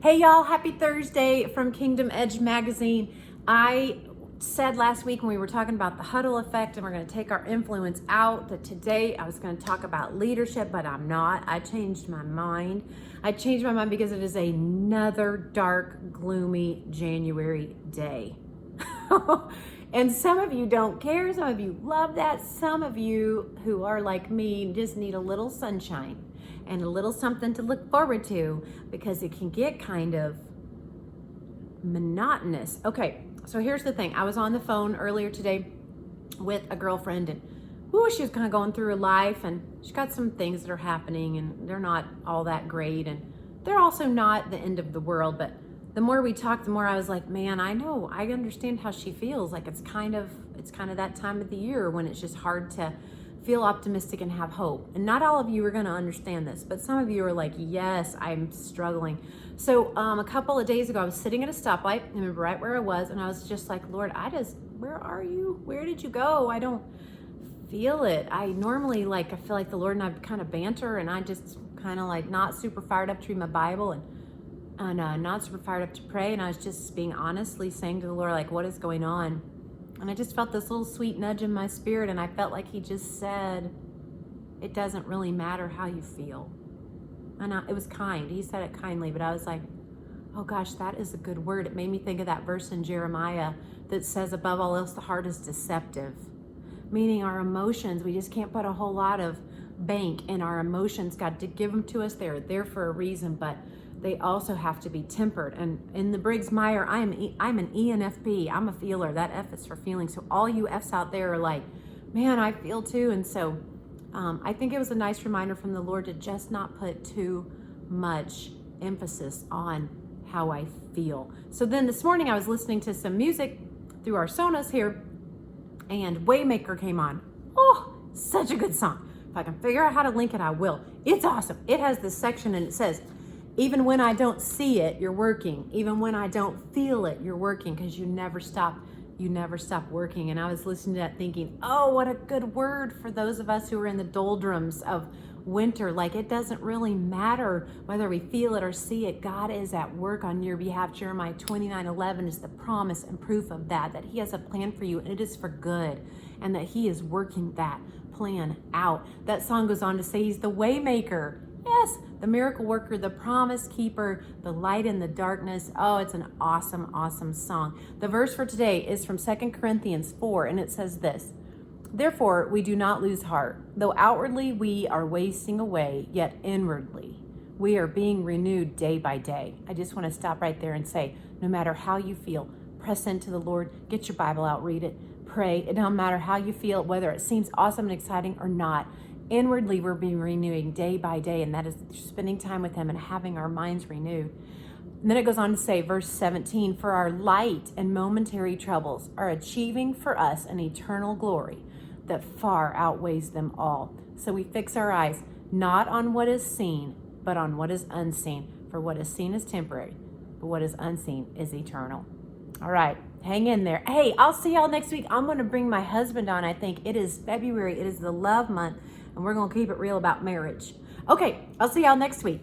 Hey y'all, happy Thursday from Kingdom Edge Magazine. I said last week when we were talking about the huddle effect and we're going to take our influence out, that today I was going to talk about leadership, but I'm not. I changed my mind. I changed my mind because it is another dark, gloomy January day. And some of you don't care. Some of you love that. Some of you who are like me just need a little sunshine and a little something to look forward to, because it can get kind of monotonous. Okay, so here's the thing. I was on the phone earlier today with a girlfriend, and she was kind of going through her life, and she's got some things that are happening, and they're not all that great, and they're also not the end of the world. But the more we talked, the more I was like, man, I understand how she feels. Like it's kind of that time of the year when it's just hard to feel optimistic and have hope. And not all of you are going to understand this, but some of you are like, yes, I'm struggling. So a couple of days ago, I was sitting at a stoplight, I remember right where I was, and I was just like, Lord, where are you? Where did you go? I don't feel it. I normally I feel like the Lord and I kind of banter, and I just kind of like not super fired up to read my Bible and not super fired up to pray. And I was just being honestly saying to the Lord, like, what is going on? And I just felt this little sweet nudge in my spirit, and I felt like he just said, it doesn't really matter how you feel. And it was kind. He said it kindly, but I was like, oh gosh, that is a good word. It made me think of that verse in Jeremiah that says, above all else, the heart is deceptive. Meaning our emotions, we just can't put a whole lot of bank in our emotions. God did give them to us. They're there for a reason, but they also have to be tempered. And in the Briggs-Meyer, I'm an ENFP. I'm a feeler. That F is for feeling. So all you Fs out there are like, man, I feel too. And so I think it was a nice reminder from the Lord to just not put too much emphasis on how I feel. So then this morning I was listening to some music through our Sonos here, and Waymaker came on. Oh, such a good song. If I can figure out how to link it, I will. It's awesome. It has this section and it says, even when I don't see it, you're working. Even when I don't feel it, you're working, because you never stop working. And I was listening to that thinking, oh, what a good word for those of us who are in the doldrums of winter. Like, it doesn't really matter whether we feel it or see it. God is at work on your behalf. Jeremiah 29:11 is the promise and proof of that he has a plan for you, and it is for good, and that he is working that plan out. That song goes on to say he's the Waymaker. Yes, the miracle worker, the promise keeper, the light in the darkness. Oh, it's an awesome, awesome song. The verse for today is from 2 Corinthians 4, and it says this: therefore, we do not lose heart. Though outwardly we are wasting away, yet inwardly we are being renewed day by day. I just want to stop right there and say, no matter how you feel, press into the Lord, get your Bible out, read it, pray. It don't matter how you feel, whether it seems awesome and exciting or not. Inwardly, we're being renewing day by day, and that is spending time with him and having our minds renewed. And then it goes on to say, verse 17, for our light and momentary troubles are achieving for us an eternal glory that far outweighs them all. So we fix our eyes not on what is seen, but on what is unseen. For what is seen is temporary, but what is unseen is eternal. All right, hang in there. Hey, I'll see y'all next week. I'm going to bring my husband on. I think it is February. It is the love month, and we're going to keep it real about marriage. Okay, I'll see y'all next week.